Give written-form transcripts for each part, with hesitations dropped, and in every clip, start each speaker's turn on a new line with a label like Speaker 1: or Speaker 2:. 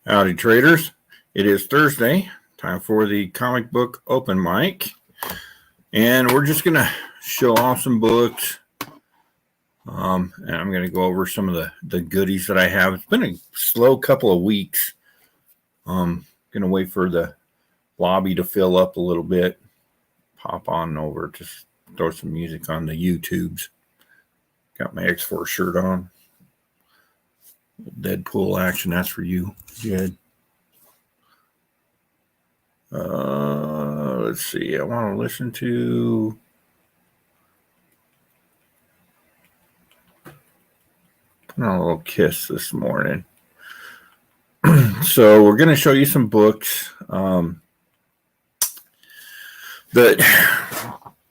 Speaker 1: Howdy, traders. It is Thursday, time for the comic book open mic. And we're just going to show off some books. And I'm going to go over some of the goodies that I have. It's been a slow couple of weeks. Going to wait for the lobby to fill up a little bit. Pop on over, just throw some music on the YouTubes. Got my X-Force shirt on. Deadpool action, that's for you, Jed. Let's see. I want to listen to put on a little Kiss this morning. So we're going to show you some books that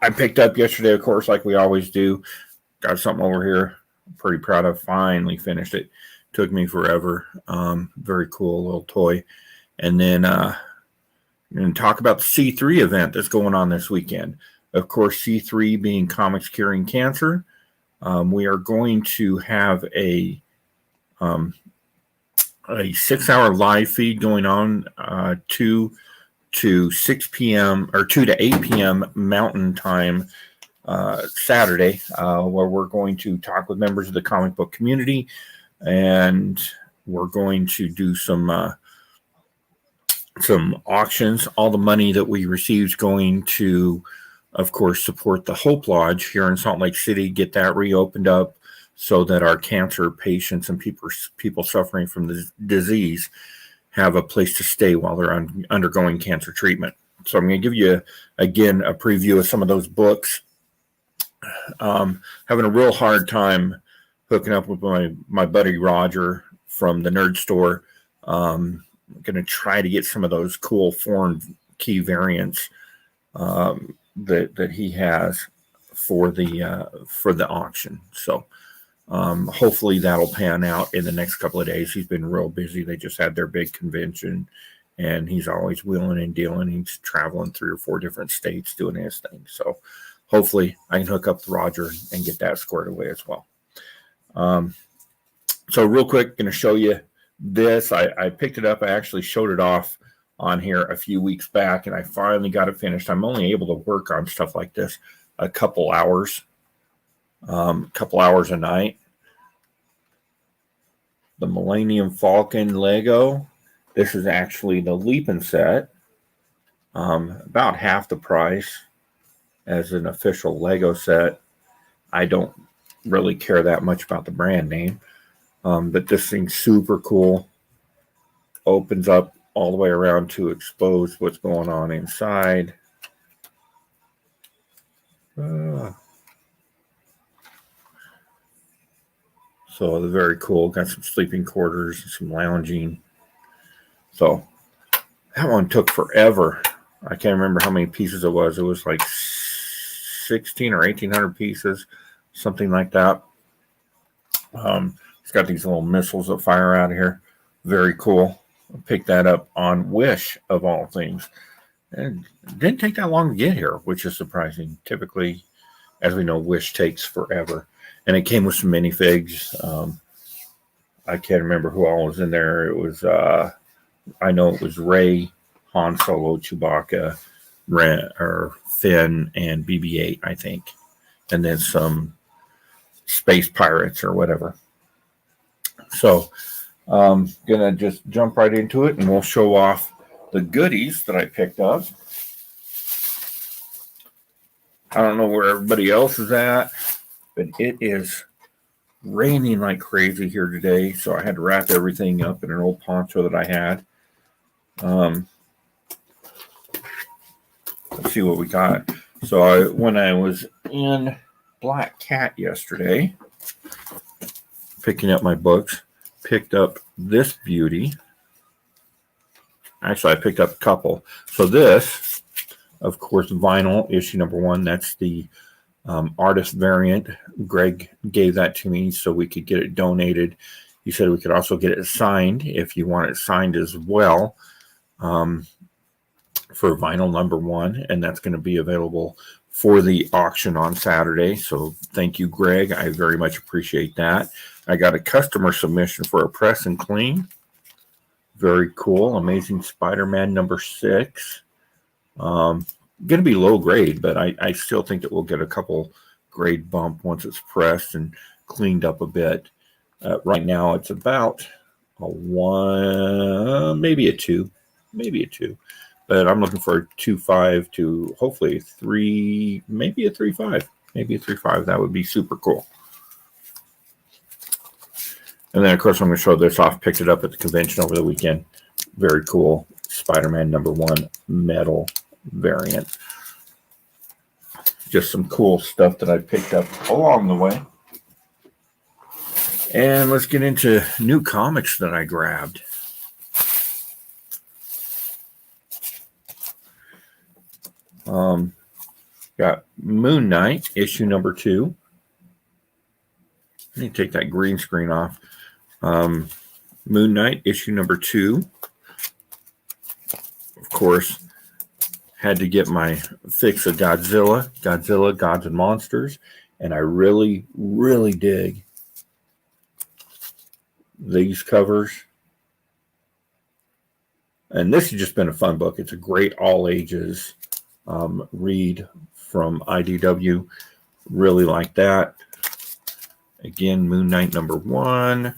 Speaker 1: I picked up yesterday, of course, like we always do. Got something over here. I'm pretty proud of. Finally finished it. Took me forever. Very cool little toy. And then we're going to talk about the C3 event that's going on this weekend. Of course, C3 being Comics Curing Cancer. We are going to have a 6-hour live feed going on 2 to 6 p.m. or 2 to 8 p.m. Mountain Time Saturday, where we're going to talk with members of the comic book community. And we're going to do some auctions. All the money that we receive is going to, of course, support the Hope Lodge here in Salt Lake City, get that reopened up so that our cancer patients and people suffering from the disease have a place to stay while they're undergoing cancer treatment. So I'm going to give you, again, a preview of some of those books. Having a real hard time hooking up with my buddy Roger from the Nerd Store. I'm going to try to get some of those cool foreign key variants that he has for the auction. So hopefully that'll pan out in the next couple of days. He's been real busy. They just had their big convention, and he's always wheeling and dealing. He's traveling 3 or 4 different states doing his thing. So hopefully I can hook up with Roger and get that squared away as well. So real quick, going to show you this. I picked it up. I actually showed it off on here a few weeks back, and I finally got it finished. I'm only able to work on stuff like this a couple hours a night. The Millennium Falcon Lego. This is actually the Leapin' set. About half the price as an official Lego set. I don't really care that much about the brand name, but this thing's super cool. Opens up all the way around to expose what's going on inside. So they're very cool. Got some sleeping quarters and some lounging. So that one took forever. I can't remember how many pieces it was. It was like 16 or 1,800 pieces, something like that. It's got these little missiles that fire out of here. Very cool. I picked that up on Wish, of all things. And it didn't take that long to get here, which is surprising. Typically, as we know, Wish takes forever. And it came with some minifigs. I can't remember who all was in there. It was, I know it was Rey, Han Solo, Chewbacca, Finn, and BB-8, I think. And then some space pirates or whatever. So gonna just jump right into it, and we'll show off the goodies that I picked up. I don't know where everybody else is at, but it is raining like crazy here today, so I had to wrap everything up in an old poncho that I had. Let's see what we got. So when I was in Black Cat yesterday, picking up my books, picked up this beauty. Actually, I picked up a couple. So this, of course, vinyl issue number 1. That's the artist variant. Greg gave that to me so we could get it donated. He said we could also get it signed if you want it signed as well for vinyl number 1. And that's going to be available for the auction on Saturday. So thank you, Greg. I very much appreciate that. I got a customer submission for a press and clean. Very cool. Amazing Spider-Man #6. Going to be low grade, but I still think that we'll get a couple grade bump once it's pressed and cleaned up a bit. Right now, it's about a 1, maybe a 2, But I'm looking for a 2.5 to hopefully a 3, maybe a 3.5. That would be super cool. And then, of course, I'm going to show this off. Picked it up at the convention over the weekend. Very cool. Spider-Man #1 metal variant. Just some cool stuff that I picked up along the way. And let's get into new comics that I grabbed. Got Moon Knight, issue #2. Let me take that green screen off. Moon Knight, issue #2. Of course, had to get my fix of Godzilla, Gods and Monsters. And I really, really dig these covers. And this has just been a fun book. It's a great all ages read from IDW. Really like that. Again, Moon Knight #1.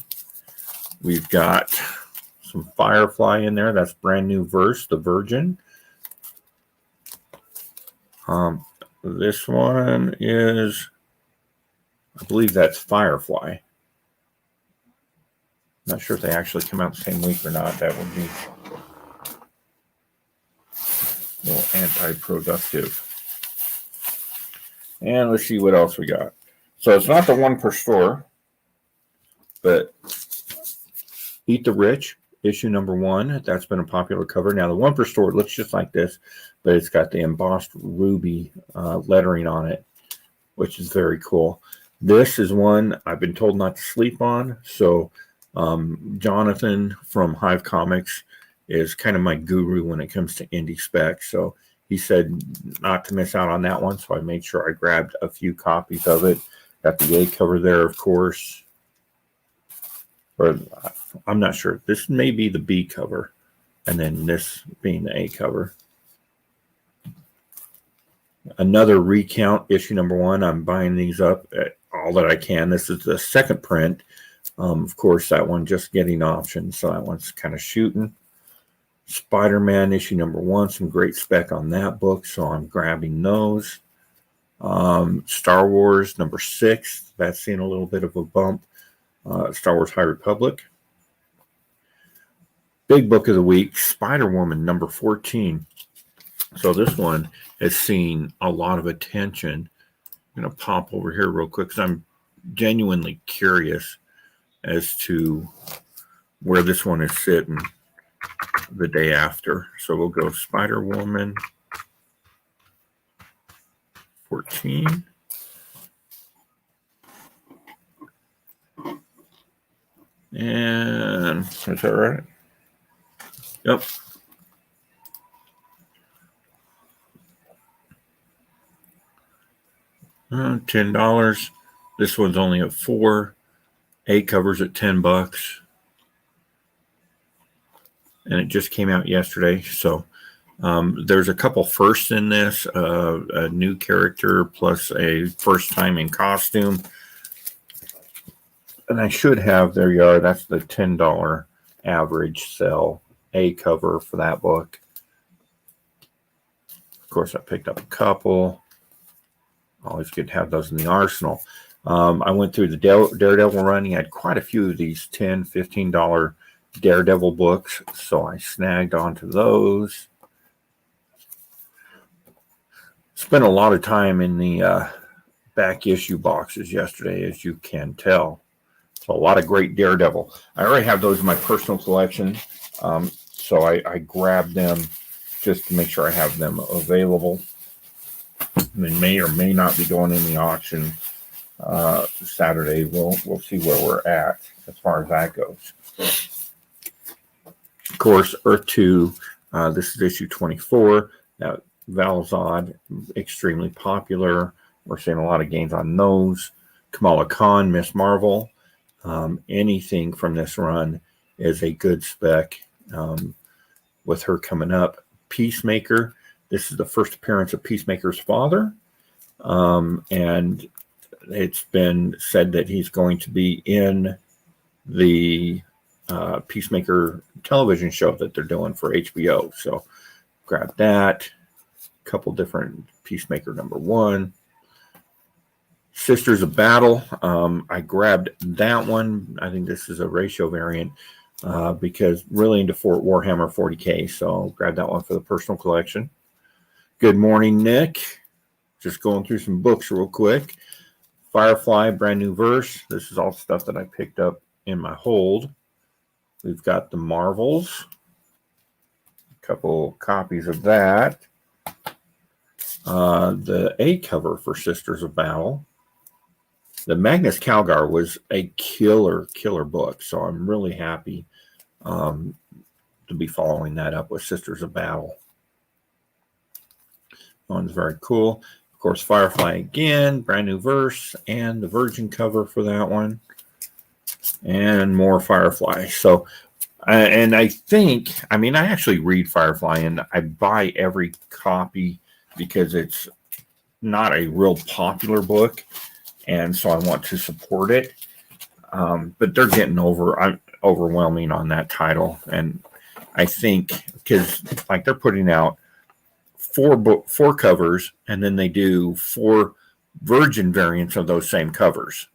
Speaker 1: We've got some Firefly in there. That's brand new verse, The Virgin. This one is, I believe that's Firefly. Not sure if they actually come out the same week or not. That would be a little anti-productive. And let's see what else we got. So it's not the one per store, but Eat the Rich, issue #1. That's been a popular cover. Now, the one per store looks just like this, but it's got the embossed ruby lettering on it, which is very cool. This is one I've been told not to sleep on. So Jonathan from Hive Comics is kind of my guru when it comes to indie specs. So he said not to miss out on that one. So I made sure I grabbed a few copies of it. Got the A cover there, of course. Or I'm not sure. This may be the B cover. And then this being the A cover. Another recount, issue #1. I'm buying these up at all that I can. This is the second print. Of course, that one just getting options. So that one's kind of shooting. Spider-Man, issue #1. Some great spec on that book. So I'm grabbing those. Star Wars #6. That's seen a little bit of a bump. Star Wars High Republic. Big book of the week, Spider-Woman #14. So this one has seen a lot of attention. I'm going to pop over here real quick because I'm genuinely curious as to where this one is sitting the day after. So we'll go Spider-Woman 14. And is that right? Yep. $10. This one's only at $4. A covers at $10. And it just came out yesterday. So there's a couple firsts in this. A new character plus a first time in costume. And I should have, there you are, that's the $10 average sell A cover for that book. Of course, I picked up a couple. Always good to have those in the arsenal. I went through the Daredevil run. He had quite a few of these $10, $15 Daredevil books, so I snagged onto those. Spent a lot of time in the back issue boxes yesterday, as you can tell. So a lot of great Daredevil. I already have those in my personal collection, so I grabbed them just to make sure I have them available. They may or may not be going in the auction Saturday. We'll see where we're at as far as that goes. Of course, Earth 2, this is issue 24. Now, Valzad, extremely popular. We're seeing a lot of gains on those. Kamala Khan, Miss Marvel. Anything from this run is a good spec. with her coming up. Peacemaker. This is the first appearance of Peacemaker's father. And it's been said that he's going to be in the Peacemaker television show that they're doing for HBO. So grab that. A couple different Peacemaker #1. Sisters of Battle. I grabbed that one. I think this is a ratio variant because really into Warhammer 40K. So grab that one for the personal collection. Good morning, Nick. Just going through some books real quick. Firefly, brand new verse. This is all stuff that I picked up in my hold. We've got the Marvels. A couple copies of that. The A cover for Sisters of Battle. The Magnus Calgar was a killer book. So I'm really happy to be following that up with Sisters of Battle. One's very cool. Of course, Firefly again, brand new verse, and the Virgin cover for that one, and more Firefly. So, and I think, I actually read Firefly, and I buy every copy because it's not a real popular book, and so I want to support it. But they're getting overwhelming on that title, and I think because like they're putting out four covers, and then they do 4 Virgin variants of those same covers,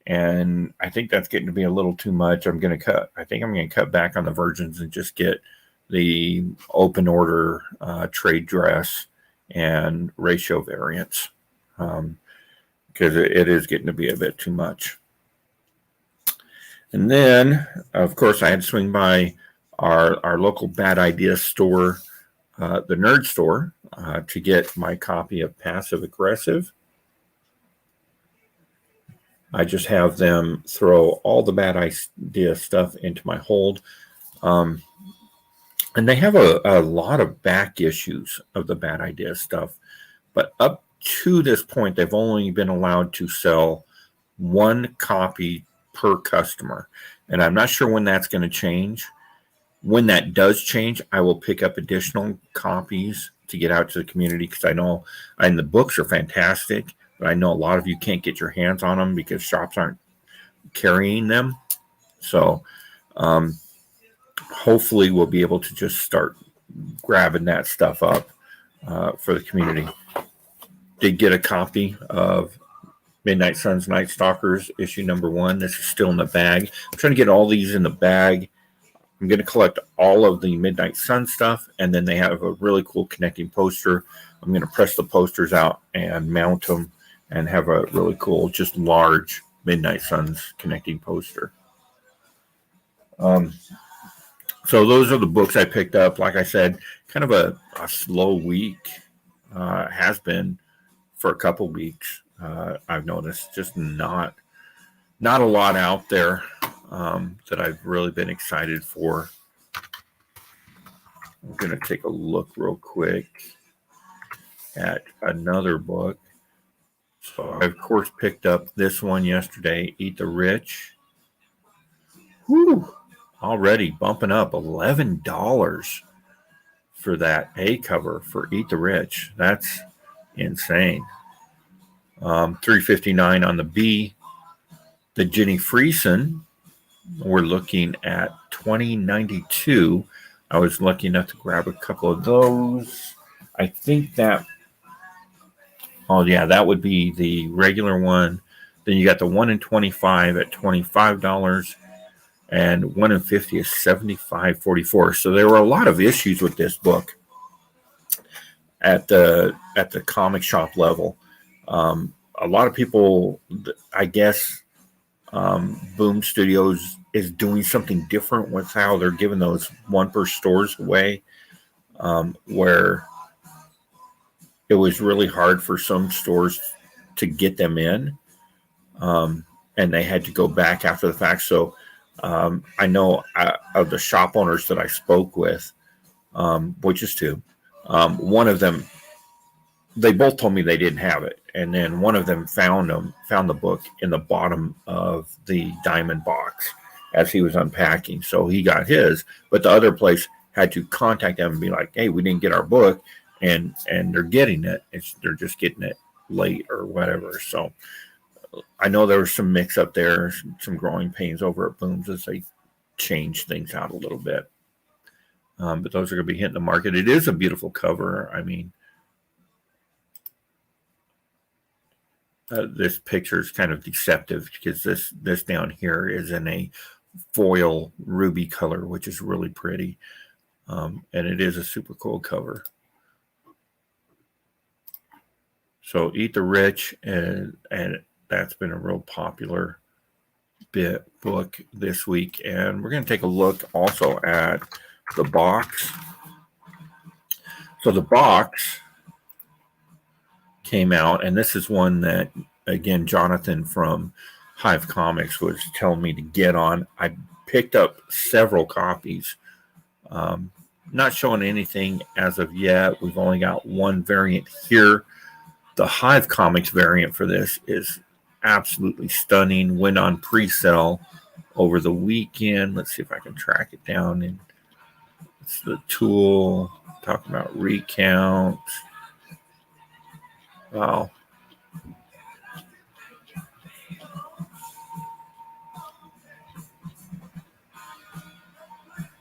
Speaker 1: and I think that's getting to be a little too much. I think I'm going to cut back on the Virgins and just get the open order trade dress and ratio variants because it is getting to be a bit too much. And then, of course, I had to swing by our local Bad Idea store, the Nerd Store, to get my copy of Passive Aggressive. I just have them throw all the Bad Idea stuff into my hold. And they have a lot of back issues of the Bad Idea stuff. But up to this point, they've only been allowed to sell 1 copy per customer. And I'm not sure when that's going to change. When that does change, I will pick up additional copies to get out to the community because I know, and the books are fantastic, but I know a lot of you can't get your hands on them because shops aren't carrying them. So hopefully we'll be able to just start grabbing that stuff up for the community. Did get a copy of Midnight Suns Night Stalkers issue #1. This is still in the bag. I'm trying to get all these in the bag. I'm going to collect all of the Midnight Sun stuff, and then they have a really cool connecting poster. I'm going to press the posters out and mount them and have a really cool, just large Midnight Suns connecting poster. So those are the books I picked up. Like I said, kind of a slow week. Has been for a couple weeks. I've noticed just not a lot out there that I've really been excited for. I'm going to take a look real quick at another book. So I, of course, picked up this one yesterday, Eat the Rich. Whew, already bumping up $11 for that A cover for Eat the Rich. That's insane. $3.59 on the B. The Jenny Friesen, we're looking at $20.92. I was lucky enough to grab a couple of those. I think that, that would be the regular one. Then you got the 1 in 25 at $25, and 1 in 50 is $75.44. So there were a lot of issues with this book at the comic shop level. A lot of people, I guess, Boom Studios is doing something different with how they're giving those one-per stores away, where it was really hard for some stores to get them in, and they had to go back after the fact. So I know of the shop owners that I spoke with, which is 2, one of them, they both told me they didn't have it. And then one of them found the book in the bottom of the diamond box. as he was unpacking. So he got his, but the other place had to contact them and be like, hey, we didn't get our book, and they're getting it. They're just getting it late or whatever. So I know there was some mix up there, some growing pains over at Booms as they change things out a little bit. But those are going to be hitting the market. It is a beautiful cover. I mean, this picture is kind of deceptive because this down here is in a foil ruby color, which is really pretty. And it is a super cool cover. So Eat the Rich, and that's been a real popular book this week. And we're going to take a look also at the box. So the box came out, and this is one that, again, Jonathan from Hive Comics was telling me to get on. I picked up several copies. Not showing anything as of yet. We've only got one variant here. The Hive Comics variant for this is absolutely stunning. Went on pre-sale over the weekend. Let's see if I can track it down. And it's the tool talking about recount. Wow.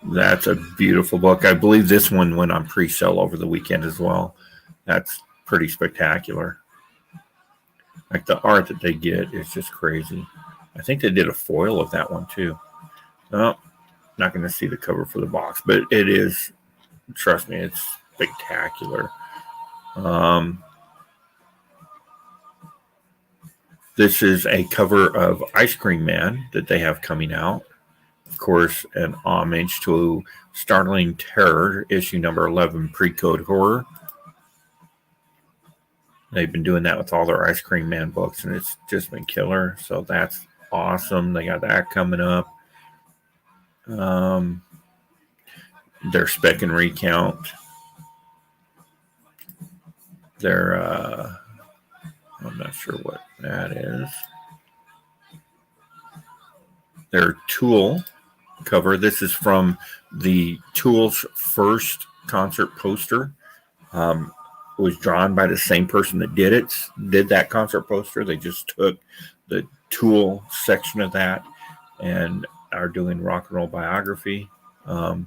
Speaker 1: That's a beautiful book. I believe this one went on pre-sale over the weekend as well. That's pretty spectacular. Like the art that they get is just crazy. I think they did a foil of that one too. Oh, not going to see the cover for the box, but it is, trust me, it's spectacular. This is a cover of Ice Cream Man that they have coming out. Of course, an homage to Startling Terror, issue number 11, Pre-Code Horror. They've been doing that with all their Ice Cream Man books, and it's just been killer. So that's awesome. They got that coming up. Their Spec and Recount. Their, I'm not sure what that is. Their Tool cover. This is from the Tool's first concert poster. It was drawn by the same person that did that concert poster. They just took the Tool section of that and are doing rock and roll biography. Not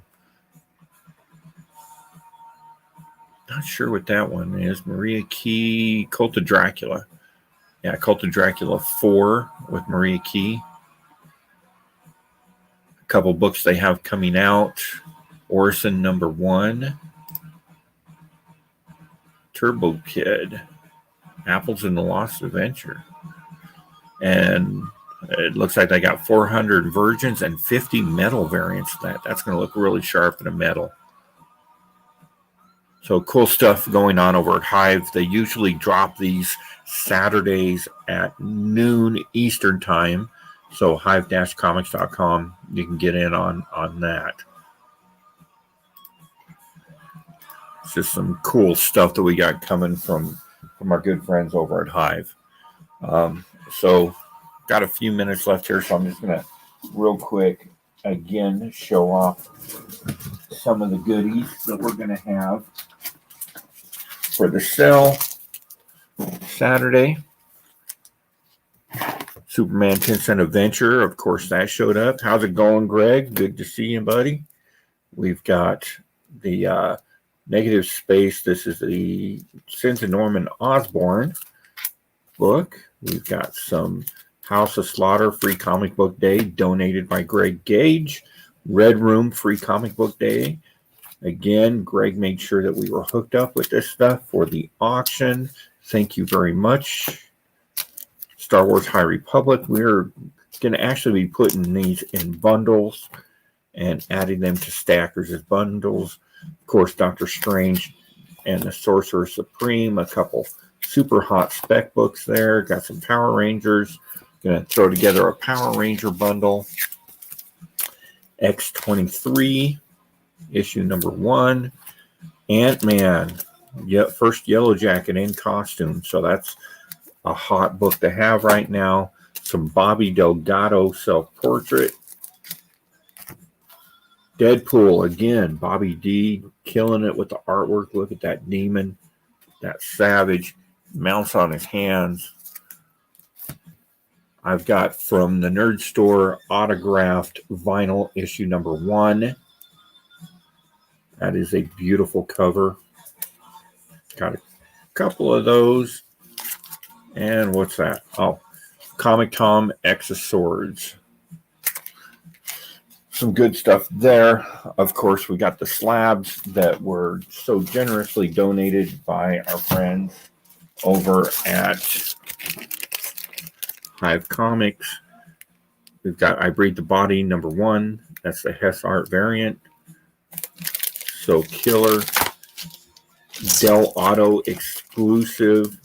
Speaker 1: sure what that one is. Maria Key, Cult of Dracula. Yeah, Cult of Dracula 4 with Maria Key. A couple books they have coming out. Orison number 1. Turbo Kid. Apples and the Lost Adventure. And it looks like they got 400 virgins and 50 metal variants of that. That's going to look really sharp in a metal. So cool stuff going on over at Hive. They usually drop these Saturdays at noon Eastern time. So hive-comics.com, you can get in on that. It's just some cool stuff that we got coming from our good friends over at Hive. So got a few minutes left here, so I'm just going to real quick again show off some of the goodies that we're going to have for the sale Saturday. Superman 10-cent Adventure, of course, that showed up. How's it going, Greg? Good to see you, buddy. We've got the Negative Space. This is the Sins of Norman Osborn book. We've got some House of Slaughter Free Comic Book Day donated by Greg Gage. Red Room Free Comic Book Day. Again, Greg made sure that we were hooked up with this stuff for the auction. Thank you very much. Star Wars High Republic. We're going to actually be putting these in bundles and adding them to stackers as bundles. Of course, Doctor Strange and the Sorcerer Supreme. A couple super hot spec books there. Got some Power Rangers. Going to throw together a Power Ranger bundle. X-23. Issue number 1. Ant-Man. First Yellow Jacket in costume. So that's a hot book to have right now. Some Bobby Delgado self-portrait. Deadpool again. Bobby D killing it with the artwork. Look at that demon, that savage, mounts on his hands. I've got from the Nerd Store autographed vinyl issue number 1. That is a beautiful cover. Got a couple of those. And what's that? Oh, Comic Tom X of Swords. Some good stuff there. Of course, we got the slabs that were so generously donated by our friends over at Hive Comics. We've got I Breathe the Body number 1. That's the Hess Art variant. So killer. Del Auto exclusive.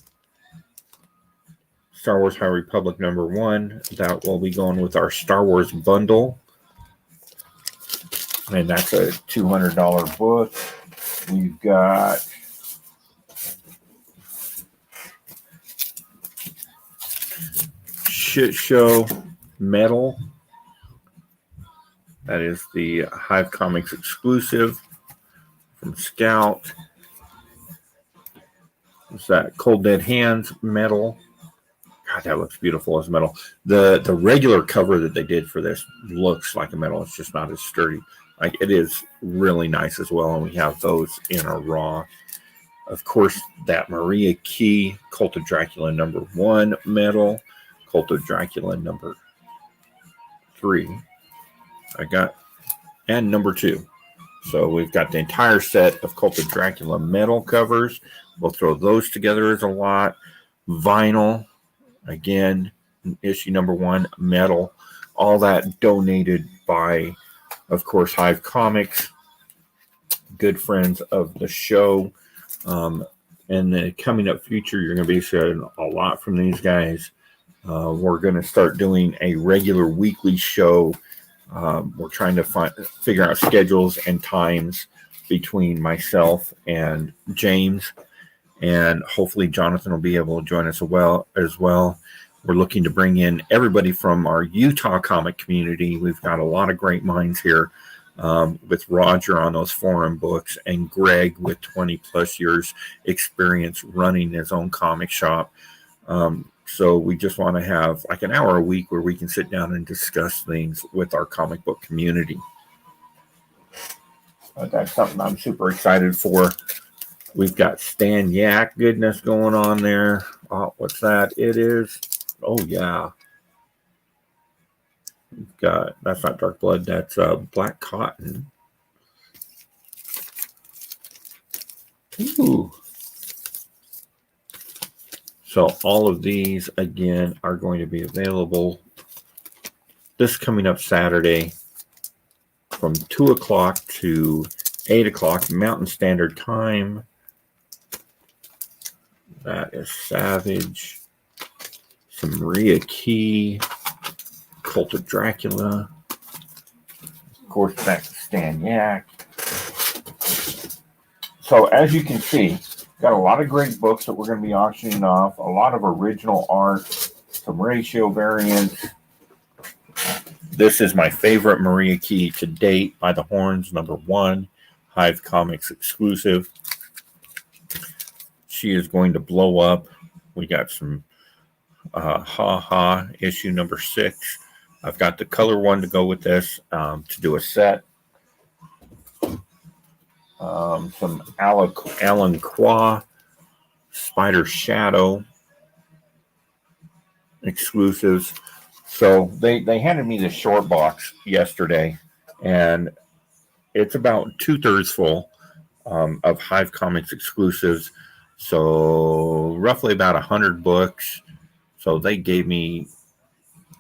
Speaker 1: Star Wars High Republic number 1. That will be going with our Star Wars bundle. And that's a $200 book. We've got Shit Show Metal. That is the Hive Comics exclusive from Scout. What's that? Cold Dead Hands Metal. God, that looks beautiful as metal. The regular cover that they did for this looks like a metal. It's just not as sturdy. Like, it is really nice as well, and we have those in a raw. Of course, that Maria Key Cult of Dracula number 1 metal, Cult of Dracula number 3. And number 2. So we've got the entire set of Cult of Dracula metal covers. We'll throw those together as a lot. Vinyl, again, issue number 1 metal. All that donated by, of course, Hive Comics, good friends of the show. In the coming up future, you're going to be seeing a lot from these guys. We're going to start doing a regular weekly show. We're trying to figure out schedules and times between myself and James, and hopefully Jonathan will be able to join us as well. We're looking to bring in everybody from our Utah comic community. We've got a lot of great minds here, with Roger on those forum books and Greg with 20 plus years experience running his own comic shop. So we just want to have like an hour a week where we can sit down and discuss things with our comic book community. That's something I'm super excited for. We've got Stan Yak goodness going on there. Oh, what's that? It is. Oh, yeah. We've got, that's not Dark Blood. That's Black Cotton. Ooh. So all of these, again, are going to be available this coming up Saturday from 2 o'clock to 8 o'clock Mountain Standard Time. That is Savage. Some Maria Key. Cult of Dracula. Of course, back to Stan Yak. So as you can see, got a lot of great books that we're going to be auctioning off. A lot of original art. Some ratio variants. This is my favorite Maria Key to date, By the Horns, number 1. Hive Comics exclusive. She is going to blow up. We got some issue number 6. I've got the color one to go with this to do a set. Some Alan Qua Spider Shadow exclusives. So they handed me the short box yesterday, and it's about 2/3 full of Hive Comics exclusives. So roughly about 100 books. So they gave me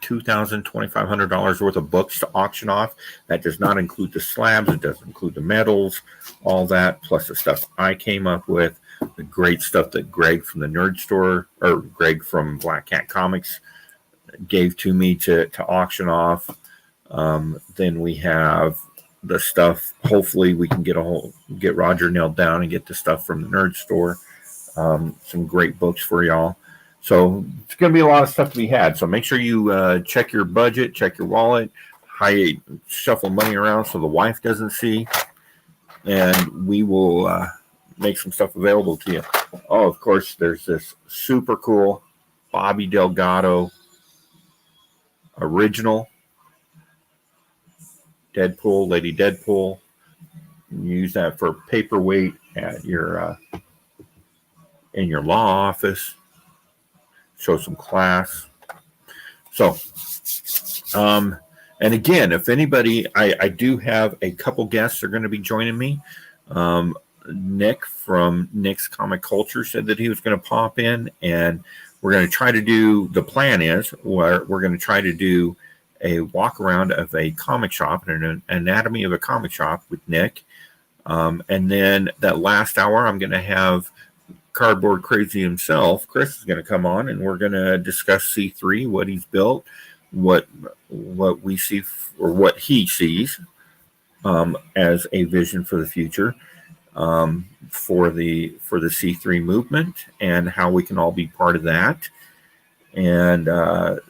Speaker 1: $2,000, $2,500 worth of books to auction off. That does not include the slabs. It doesn't include the medals, all that, plus the stuff I came up with, the great stuff that Greg from the Nerd Store, or Greg from Black Cat Comics, gave to me to auction off. Then we have the stuff. Hopefully we can get Roger nailed down and get the stuff from the Nerd Store. Some great books for y'all. So it's going to be a lot of stuff to be had. So make sure you check your budget, check your wallet. shuffle money around so the wife doesn't see, and we will make some stuff available to you. Oh, of course, there's this super cool Bobby Delgado original Deadpool, Lady Deadpool. You use that for paperweight at your in your law office. Show some class. So, and again, if anybody, I do have a couple guests that are going to be joining me. Nick from Nick's Comic Culture said that he was going to pop in, and we're going to try to do, the plan is, we're going to try to do a walk around of a comic shop and an anatomy of a comic shop with Nick. And then that last hour, I'm going to have Cardboard Crazy himself, Chris, is going to come on, and we're going to discuss C3, what he's built, what we see, or what he sees as a vision for the future, for the C3 movement, and how we can all be part of that. And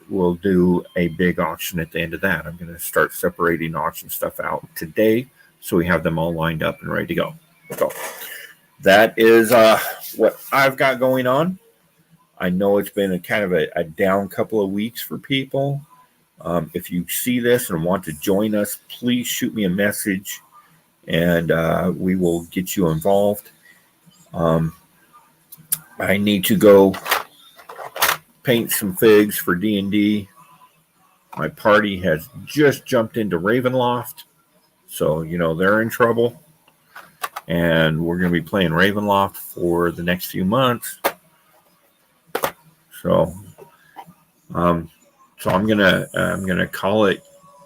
Speaker 1: we'll do a big auction at the end of that. I'm going to start separating auction stuff out today, so we have them all lined up and ready to go. So that is what I've got going on. I know it's been a kind of a down couple of weeks for people. If you see this and want to join us, please shoot me a message, and we will get you involved. I need to go paint some figs for D&D. My party has just jumped into Ravenloft, so they're in trouble, and we're going to be playing Ravenloft for the next few months. So I'm gonna call it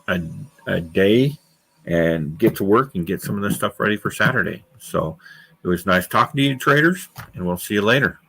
Speaker 1: a day and get to work and get some of this stuff ready for Saturday. So it was nice talking to you, traders, and we'll see you later.